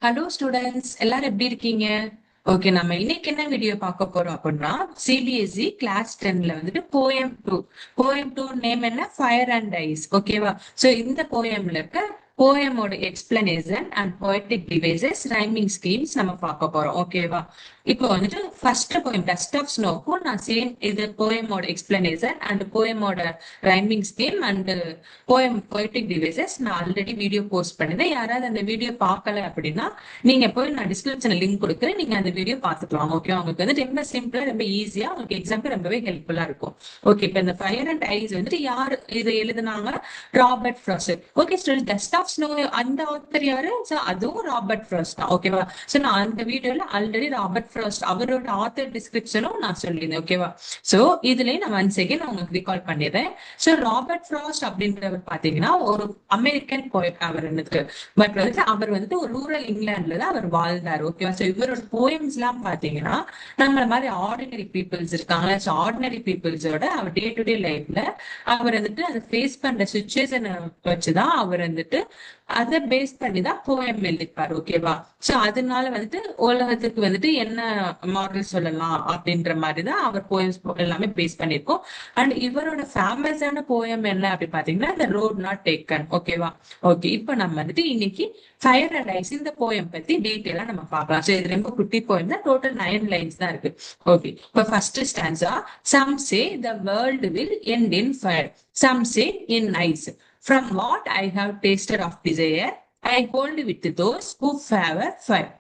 Hello students, எல்லாரும் எப்படி இருக்கீங்க? ஓகே, நம்ம இன்னைக்கு என்ன வீடியோ பார்க்க போறோம் அப்படின்னா சிபிஎஸ்இ கிளாஸ் 10ல வந்துட்டு போயம் டூ நேம் என்ன, ஃபயர் அண்ட் ஐஸ். ஓகேவா? ஸோ இந்த போயம்ல இருக்க போயமோட explanation and poetic devices rhyming schemes நம்ம பார்க்க போறோம். ஓகேவா? இப்போ வந்துட்டு ஃபர்ஸ்ட் போயம் டஸ்ட் ஆஃப் ஸ்னோக்கும் நான் சேம் இது போயமோட எக்ஸ்பிளனேஷன் அண்ட் போயமோட rhyming scheme and poetic devices நான் ஆல்ரெடி வீடியோ போஸ்ட் பண்ணிருந்தேன். யாராவது அந்த வீடியோ பார்க்கல அப்படின்னா நீங்க போய் நான் டிஸ்கிரிப்ஷன்ல லிங்க் கொடுக்குறேன், நீங்க அந்த வீடியோ பார்த்துக்கலாம். ஓகே, உங்களுக்கு வந்து ரொம்ப சிம்பிளா ரொம்ப ஈஸியா உங்களுக்கு எக்ஸாம்பிள் ரொம்பவே ஹெல்ப்ஃபுல்லா இருக்கும். ஓகே, இப்போ இந்த ஃபயர் அண்ட் ஐஸ் வந்துட்டு யார் இதை எழுதுனாங்க? Robert Frost. Okay student, dust of snow அந்த ஆத்தர் யாரு? அதுவும் ராபர்ட் ஃப்ராஸ்ட் தான். ஓகேவா? ஸோ நான் அந்த வீடியோல ஆல்ரெடி ராபர்ட் ஃப்ராஸ்ட் அவரோட ஆத்தர் டிஸ்கிரிப்ஷனும் நான் சொல்லியிருந்தேன். ஓகேவா? ஸோ இதுலயே நான் ஒன்ஸ் அகைன் உங்களுக்கு ரீகால் பண்ணிடுறேன். ஸோ ராபர்ட் ஃப்ராஸ்ட் அப்படின்றவர் பாத்தீங்கன்னா ஒரு அமெரிக்கன் போயட் அவர் இருந்துட்டு, பட் வந்துட்டு அவர் வந்துட்டு ஒரு ரூரல் இங்கிலாந்துல தான் அவர் வாழ்ந்தார். ஓகேவா? ஸோ இவரோட போயம்ஸ் எல்லாம் பாத்தீங்கன்னா நம்மள மாதிரி ஆர்டினரி பீப்புள்ஸ் இருக்காங்க. ஸோ ஆர்டினரி பீப்புள்ஸோட அவர் டே டு டே லைஃப்ல அவர் வந்துட்டு அதை ஃபேஸ் பண்ற சுச்சுவேஷனை வச்சுதான் அவர் வந்துட்டு அதை பேஸ் பண்ணி தான் போயம் எழுதிப்பாரு. ஓகேவா? சோ அதனால வந்துட்டு உலகத்துக்கு வந்துட்டு என்ன மாடல் சொல்லலாம் அப்படின்ற மாதிரி தான் அவர் போயம்ஸ் எல்லாமே பேஸ் பண்ணிருக்கோம். அண்ட் இவரோட ஃபேமஸான போயம் என்ன அப்படி பாத்தீங்கன்னா த ரோட் நாட் டேக்கன். ஓகேவா? ஓகே, இப்ப நம்ம வந்துட்டு இன்னைக்கு ஃபயர் அண்ட் ஐஸ் இந்த போயம் பத்தி டீட்டெயிலா நம்ம பார்க்கலாம். சோ இது ரொம்ப குட்டி போயம் தான், டோட்டல் 9 லைன்ஸ் தான் இருக்கு. ஓகே, இப்ப first stanza, some say the world will end in fire, some say in ice. From what I have tasted of desire, I hold with those who favor fire.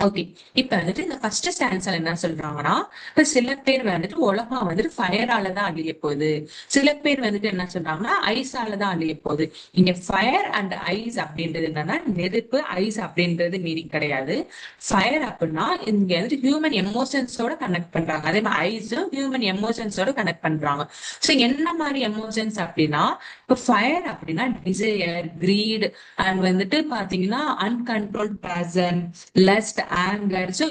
Okay, இப்ப வந்துட்டு இந்த first ஸ்டான்ஸ்ல என்ன சொல்றாங்கன்னா, இப்ப சில பேர் வந்துட்டு உலகம் வந்துட்டு ஃபயரால தான் அழிய போகுது, சில பேர் வந்துட்டு என்ன சொல்றாங்கன்னா ஐஸால தான் அழிய போகுது. இங்க ஃபயர் அண்ட் ஐஸ் அப்படின்றது என்னன்னா நெருப்பு, ஐஸ் அப்படின்றது மீனிங் கிடையாது. ஃபயர் அப்படின்னா இங்க வந்துட்டு ஹியூமன் எமோஷன்ஸோட கனெக்ட் பண்றாங்க, அதே மாதிரி ஐஸும் ஹியூமன் எமோஷன்ஸோட கனெக்ட் பண்றாங்க. ஸோ என்ன மாதிரி எமோஷன்ஸ் அப்படின்னா, இப்ப ஃபயர் அப்படின்னா டிசையர், கிரீட் அண்ட் வந்துட்டு பாத்தீங்கன்னா uncontrolled passion, lust, anger. So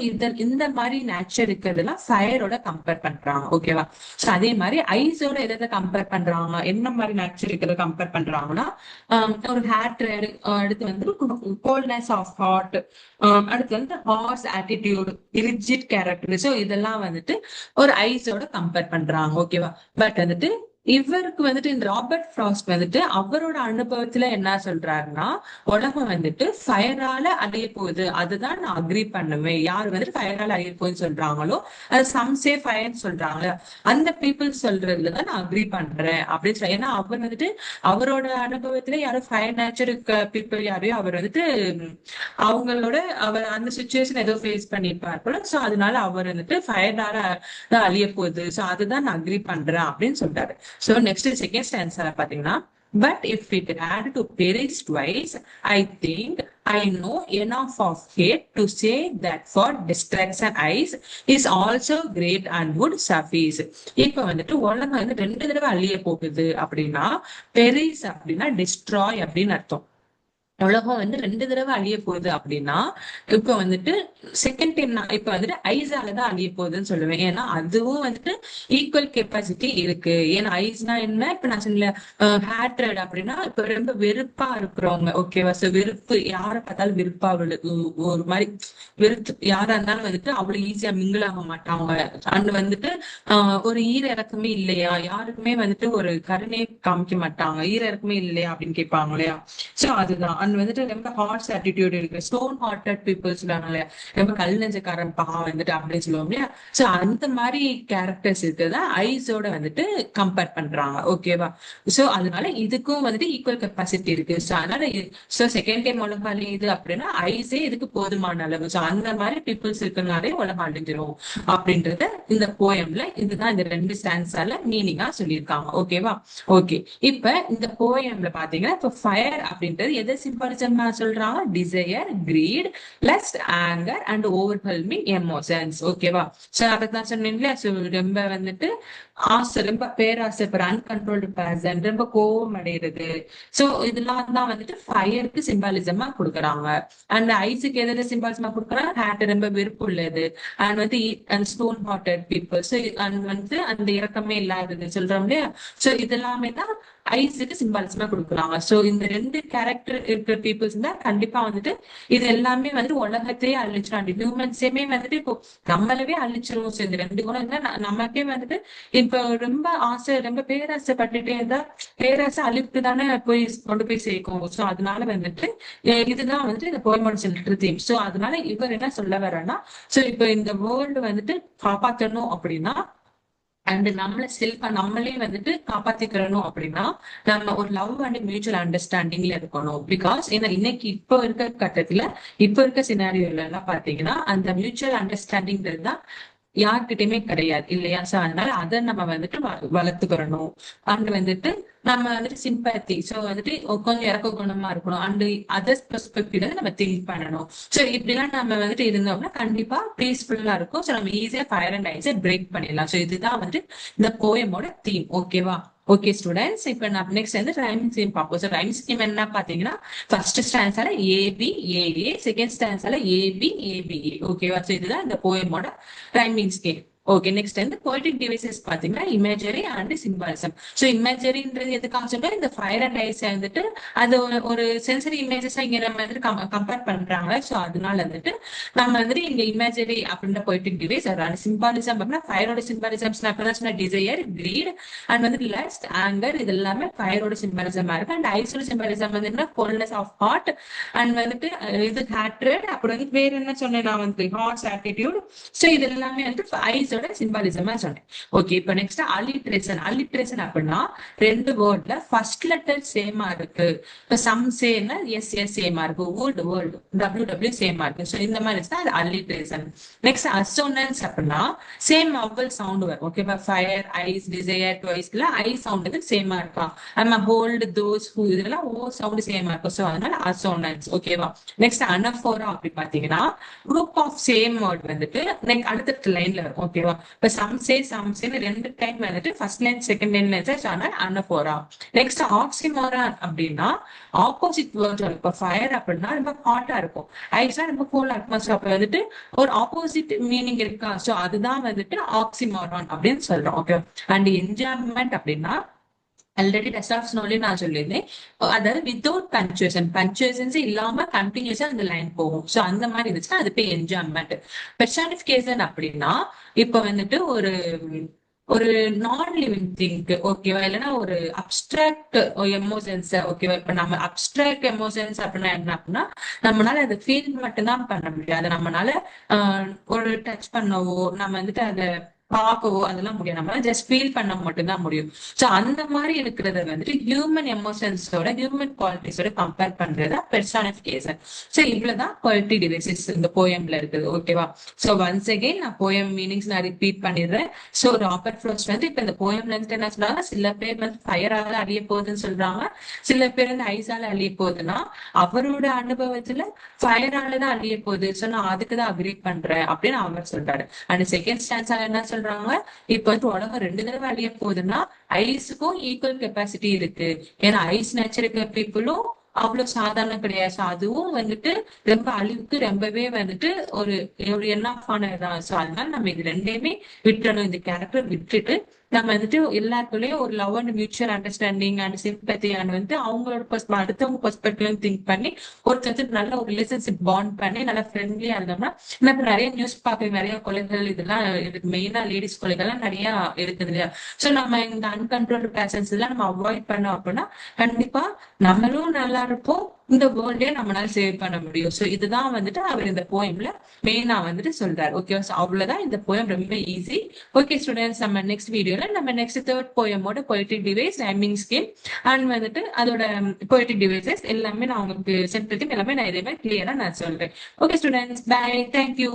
இந்த மாதிரி நேச்சர் இருக்கிறதுலாம் ஃபயரோட கம்பேர் பண்றாங்க. ஓகேவா? சோ அதே மாதிரி ஐஸோட எதை கம்பேர் பண்றாங்க, என்ன மாதிரி நேச்சர் இருக்கிறத கம்பேர் பண்றாங்கன்னா ஒரு ஹேட்ரட், அடுத்து வந்து கோல்ட்னஸ் ஆஃப் ஹார்ட், அடுத்து வந்து harsh attitude, rigid character. So இதெல்லாம் வந்துட்டு ஒரு ஐஸோட கம்பேர் பண்றாங்க. ஓகேவா? பட் வந்துட்டு இவருக்கு வந்துட்டு இந்த ராபர்ட் ஃப்ராஸ்ட் வந்துட்டு அவரோட அனுபவத்துல என்ன சொல்றாருன்னா, உலகம் வந்துட்டு ஃபயரால அழிய போகுது, அதுதான் நான் அக்ரி பண்ணுவேன். யார் வந்துட்டு ஃபயரால அழிய போகுதுன்னு சொல்றாங்களோ அது சம்சே ஃபயர் சொல்றாங்க, அந்த பீப்புள் சொல்றதுலதான் நான் அக்ரி பண்றேன் அப்படின்னு சொல்ல. ஏன்னா அவர் வந்துட்டு அவரோட அனுபவத்துல யாரும் ஃபயர் நேச்சர் பீப்புள் யாரையும் அவர் வந்துட்டு அவங்களோட அவர் அந்த சுச்சுவேஷன் ஏதோ ஃபேஸ் பண்ணிருப்பார் போல. சோ அதனால அவர் வந்துட்டு ஃபயரால தான் அழிய போகுது, சோ அதுதான் நான் அக்ரி பண்றேன் அப்படின்னு சொல்றாரு. So next second stanza பாத்தீங்கன்னா, but if it had to perish twice, I think I know enough of hate to say that for destruction eyes is also great and would suffice. இப்ப வந்துட்டு உலகம் வந்து 2 தடவை அழிய போகுது அப்படின்னா, பெரிஸ் அப்படின்னா டிஸ்ட்ராய் அப்படின்னு அர்த்தம். உலகம் வந்து 2 தடவை அழிய போகுது அப்படின்னா, இப்ப வந்துட்டு செகண்ட் டைம் நான் இப்ப வந்துட்டு ஐஸால தான் அழிய போகுதுன்னு சொல்லுவேன். ஏன்னா அதுவும் வந்துட்டு ஈக்குவல் கெப்பாசிட்டி இருக்கு. ஏன்னா ஐஸ்னா என்ன, இப்ப நான் சொன்ன ஹேட்ரட் அப்படின்னா இப்ப ரொம்ப வெறுப்பா இருக்கிறவங்க. ஓகேவா? சோ வெறுப்பு, யாரை பார்த்தாலும் வெறுப்பா, ஒரு மாதிரி வெறுத்து யாரா இருந்தாலும் வந்துட்டு அவ்வளவு ஈஸியா மிங்கிள் ஆக மாட்டாங்க. அண்ட் வந்துட்டு ஒரு ஈர இறக்கமே இல்லையா, யாருக்குமே வந்துட்டு ஒரு கருணை காமிக்க மாட்டாங்க, ஈர இறக்கமே இல்லையா அப்படின்னு கேட்பாங்க இல்லையா. சோ அதுதான். அண்ட் வந்துட்டு ரொம்ப ஹார்ட்ஸ் ஆட்டிடியூட் இருக்கு, ஸ்டோன் ஹார்ட்டட் பீப்புள்ஸ் இல்லையா, ரொம்ப கல் நெஞ்சக்காரன் பகா வந்துட்டு அப்படின்னு சொல்லுவோம் இல்லையா. சோ அந்த மாதிரி கேரக்டர்ஸ் இருக்குதா ஐஸோட வந்துட்டு கம்பேர் பண்றாங்க. ஓகேவா? சோ அதனால இதுக்கும் வந்துட்டு ஈக்குவல் கெப்பாசிட்டி இருக்கு. சோ அதனால செகண்ட் டைம் உலகம் அழியுது அப்படின்னா ஐஸே இதுக்கு போதுமான அளவு. சோ அந்த மாதிரி பீப்புள்ஸ் இருக்கனாலே உலகம் அழிஞ்சிரும் அப்படின்றத இந்த போயம்ல இதுதான் இந்த 2 ஸ்டான்ஸால மீனிங்கா சொல்லியிருக்காங்க. ஓகேவா? ஓகே, இப்ப இந்த போயம்ல பாத்தீங்கன்னா இப்ப ஃபயர் அப்படின்றது எதை சிம்பாலிசமா சொல்றாங்க? Desire, greed, lust, anger and overwhelming emotions. ஓகேவா? சோ அதான் சொன்னீங்களா, ரொம்ப வந்துட்டு ஆசை, ரொம்ப பேராசைப்படுற, அன்கண்ட்ரோல்டு பேஷன், ரொம்ப கோவம் அடைகிறது. சோ இதெல்லாம் தான் வந்துட்டு ஃபயருக்கு சிம்பாலிசமா கொடுக்குறாங்க. அண்ட் ஐஸுக்கு எதிர சிம்பாலிசமா கொடுக்குறாங்க, ஹேட் ரொம்ப வெறுப்பு உள்ளது, அண்ட் வந்து stone hearted people. So and வந்து அந்த இறக்கமே இல்லாதது சொல்றோம் இல்லையா. சோ இதெல்லாமே தான் ஐஸுக்கு சிம்பாலிசமா கொடுக்குறாங்க. சோ இந்த ரெண்டு கேரக்டர் இருக்கிற பீப்புள்ஸ் தான் கண்டிப்பா வந்துட்டு இது எல்லாமே வந்துட்டு உலகத்தையே அழிச்சிடும். ஹியூமன்ஸையுமே வந்துட்டு இப்போ நம்மளவே அழிச்சிரும். சோ இந்த ரெண்டு குணம் இருந்தா நமக்கே வந்துட்டு இப்ப ரொம்ப ஆசை, ரொம்ப பேராசைப்பட்டுட்டே இருந்தா பேராசை அழிவுக்கு தானே போய் கொண்டு போய் சேர்க்கும். சோ அதனால வந்துட்டு இதுதான் வந்துட்டு இந்த போயமோட சென்ட்ரல் தீம். சோ அதனால இவர் என்ன சொல்ல வர்றேன்னா, சோ இப்ப இந்த வேர்ல்டு வந்துட்டு காப்பாற்றணும் அப்படின்னா அண்ட் நம்மள நம்மளே வந்துட்டு காப்பாத்திக்கிறணும் அப்படின்னா நம்ம ஒரு லவ் அண்ட் மியூச்சுவல் அண்டர்ஸ்டாண்டிங்ல இருக்கணும். பிகாஸ் ஏன்னா இன்னைக்கு இப்ப இருக்க கட்டத்துல இப்ப இருக்க சினாரியோல எல்லாம் பாத்தீங்கன்னா அந்த மியூச்சுவல் அண்டர்ஸ்டாண்டிங் தான் யார்கிட்டயுமே கிடையாது இல்லையா? சோ அதனால அதை நம்ம வந்துட்டு வளர்த்துக்கிறணும். அண்ட் வந்துட்டு நம்ம வந்துட்டு சிம்பத்தி, சோ வந்துட்டு கொஞ்சம் இறக்க குணமா இருக்கணும். அண்ட் அதர்ஸ் பெர்ஸ்பெக்டிவ்ல நம்ம திங்க் பண்ணணும். சோ இப்படிலாம் நம்ம வந்துட்டு இருந்தோம்னா கண்டிப்பா பீஸ்ஃபுல்லா இருக்கும். சோ நம்ம ஈஸியா ஃபயர் அண்ட் ஐஸை பிரேக் பண்ணிடலாம். சோ இதுதான் வந்துட்டு இந்த போயமோட தீம். ஓகேவா? ஓகே ஸ்டூடெண்ட்ஸ், இப்ப நம்ம நெக்ஸ்ட் வந்து ரைமிங் ஸ்கீம் பார்ப்போம். ஸோ ரைமிங் ஸ்கீம் என்ன பாத்தீங்கன்னா ஃபர்ஸ்ட் ஸ்டான்ஸால ஏபி ஏஏ, செகண்ட் ஸ்டான்ஸால ஏபி ஏபிஏ. ஓகேவா? ஸோ இதுதான் இந்த போயமோட ரைமிங் ஸ்கீம். ஓகே, நெக்ஸ்ட் வந்து போய்டிக் டிவைசஸ் பாத்தீங்கன்னா இமேஜரி அண்ட் சிம்பாலிசம். ஸோ இமேஜரின்றது எதுக்காக சொல்றோம்? இந்த ஃபயர் அண்ட் ஐஸ் வந்துட்டு அது ஒரு சென்சரி இமேஜஸ் இங்க நம்ம வந்துட்டு கம்பேர் பண்றாங்க. ஸோ அதனால வந்துட்டு நம்ம வந்துட்டு இங்க இமேஜரி அப்படின்ற போய்டிக் டிவைஸ், சிம்பாலிசம் அப்படின்னா ஃபயரோட சிம்பாலிசம்ஸ் சொன்ன டிசையர், கிரீட் அண்ட் வந்து லஸ்ட், ஆங்கர், இது எல்லாமே ஃபயரோட சிம்பாலிசமா இருக்கு. அண்ட் ஐஸோட சிம்பாலிசம் வந்து கோல்ட்னஸ் ஆஃப் ஹார்ட் அண்ட் வந்துட்டு இது ஹேட்ரட். அப்படி வந்து வேற என்ன சொன்னேன் நான் வந்து ஹார்ட்ஸ் ஆட்டிடியூட். ஸோ இது எல்லாமே வந்து ஐஸ் சிம்பாலிசமா சொன்னேன். ஓகே, இப்ப நெக்ஸ்ட் அலிட்ரேஷன். அலிட்ரேஷன் அப்படின்னா ரெண்டு வேர்ட்ல ஃபர்ஸ்ட் லெட்டர் சேமா இருக்கு. இப்ப சம் சேனா எஸ் எஸ் சேமா இருக்கு, வேர்ல்டு வேர்ல்டு டபிள்யூ டபிள்யூ சேமா இருக்கு. ஸோ இந்த மாதிரி தான் அது அலிட்ரேஷன். நெக்ஸ்ட் அசோனன்ஸ் அப்படின்னா சேம் வவல் சவுண்ட் வரும். ஓகேவா? ஃபயர், ஐஸ், டிசையர், டுவைஸ்ல ஐ சவுண்ட் வந்து சேமா இருக்கா. நம்ம ஹோல்டு, தோஸ், ஹூ இதெல்லாம் ஓ சவுண்ட் சேமா இருக்கும். ஸோ அதனால அசோனன்ஸ். ஓகேவா? நெக்ஸ்ட் அனஃபோரா அப்படி பாத்தீங்கன்னா குரூப் ஆஃப் சேம் வேர்ட் வந்துட்டு அடுத்த லைன்ல வரும். ஓகேவா? இப்ப சம்சேன்னு ரெண்டு டைம் வந்துட்டு ஃபர்ஸ்ட் லைன் செகண்ட் லைன்ல சொன்னா அனஃபோரா. நெக்ஸ்ட் ஆக்சிமோரான் அப்படின்னா ஆப்போசிட் வேர்ட் வரும். இப்ப ஃபயர் அப்படின்னா ரொம்ப ஹாட்டா இருக்கும், ஐஸ்னா ரொம்ப கூலா இருக்கும். ஸோ அப்ப வந்துட்டு ஒரு ஆப்போசிட் மீனிங் இருக்கா. ஸோ அதுதான் வந்துட்டு ஆக்சிமோரான் அப்படின்னு சொல்றோம். ஓகே. அண்ட் என்ஜாய்மெண்ட் அப்படின்னா ஆல்ரெடி டெஸ்ட் ஆஃப் ஸ்னோலி நான் சொல்லியிருந்தேன், அதாவது வித்தவுட் பங்க்சுவேஷன், பங்க்சுவேஷன்ஸ் இல்லாம கண்டினியூஸா அந்த லைன் போகும். ஸோ அந்த மாதிரி இருந்துச்சுன்னா அது பேர் என்ஜாய்மெண்ட். பெர்சானிஃபிகேஷன் அப்படின்னா இப்ப வந்துட்டு ஒரு ஒரு நான் லிவிங் திங்க், ஓகேவா, இல்லைன்னா ஒரு அப்டிராக்ட் எமோஷன்ஸ். ஓகேவா? இப்ப நம்ம அப்டிராக்ட் எமோஷன்ஸ் அப்படின்னா என்ன அப்படின்னா நம்மளால அதை ஃபீல் மட்டும்தான் பண்ண முடியாது. நம்மளால ஒரு டச் பண்ணவோ நம்ம வந்துட்டு அதை பார்க்கவோ அதெல்லாம் முடியும். நம்ம ஜஸ்ட் ஃபீல் பண்ண மட்டும்தான் முடியும். சோ அந்த மாதிரி இருக்கிறத வந்துட்டு ஹியூமன் எமோஷன்ஸோட ஹியூமன் குவாலிட்டிஸோட கம்பேர் பண்றதா பெர்சானிஃபிகேஷன். சோ இவ்வளவுதான் போயட்ரி டிவைசஸ் இந்த போயம்ல இருக்குது. ஓகேவா? சோ ஒன்ஸ் அகைன் நான் போயம் மீனிங்ஸ் நான் ரிப்பீட் பண்ணிடுறேன். சோ ராபர்ட் ஃப்ரோஸ்ட் வந்து இப்ப இந்த போயம்ல இருந்து என்ன சொல்றாங்க, சில பேர் வந்து ஃபயரால அழிய போகுதுன்னு சொல்றாங்க, சில பேர் வந்து ஐஸால அழிய போகுதுன்னா அவரோட அனுபவத்துல ஃபயராலதான் அழிய போகுது. சோ நான் அதுக்குதான் அக்ரி பண்றேன் அப்படின்னு அவர் சொல்றாரு. அண்ட் செகண்ட் ஸ்டான்ஸால என்ன சொல்றாங்க, இப்ப வந்து உலகம் ரெண்டு தடவை அழிய போகுதுன்னா ஐஸுக்கும் ஈக்குவல் கெப்பாசிட்டி இருக்கு. ஏன்னா ஐஸ் நேச்சருக்கு பீப்புளும் அவ்வளவு சாதாரண கிடையாது. அதுவும் வந்துட்டு ரொம்ப அழிவுக்கு ரொம்பவே வந்துட்டு ஒரு என்னாஃப் ஆனதுதான். சோ அதனால நம்ம இது ரெண்டையுமே விட்டுறணும். இந்த கேரக்டர் விட்டுட்டு நம்ம வந்துட்டு எல்லாருக்குள்ளேயும் ஒரு love and mutual understanding and sympathy and வந்து அவங்களோட அடுத்தவங்க பெர்ஸ்பெக்டிவ் திங்க் பண்ணி ஒருத்தர் நல்ல ஒரு ரிலேஷன்ஷிப் பாண்ட் பண்ணி நல்லா ஃப்ரெண்ட்லியா இருந்தோம்னா, இப்ப நிறைய நியூஸ் பார்க்க நிறைய கொலைகள் இதெல்லாம் இதுக்கு மெயினா லேடிஸ் கொலைகள்லாம் நிறைய இருக்குது இல்லையா? சோ நம்ம இந்த அன்கண்ட்ரோல்டு பேஷன்ஸ் எல்லாம் நம்ம அவாய்ட் பண்ணோம் அப்படின்னா கண்டிப்பா நம்மளும் நல்லா இருப்போம், இந்த வேர்ல்டே நம்மளால சேவ் பண்ண முடியும். சோ இதுதான் வந்துட்டு அவர் இந்த போயம்ல மெயினா வந்துட்டு சொல்றாரு. ஓகே, அவ்வளவுதான். இந்த போயம் ரொம்ப ஈஸி. ஓகே ஸ்டூடெண்ட்ஸ், நம்ம நெக்ஸ்ட் வீடியோல நம்ம நெக்ஸ்ட் தேர்ட் போயமோட poetic device, rhyming scheme and வந்துட்டு அதோட பொய்டிக் டிவைசஸ் எல்லாமே நான் உங்களுக்கு சென்ட் எல்லாமே நான் இதே மாதிரி கிளியரா நான் சொல்றேன். Okay students, bye, thank you.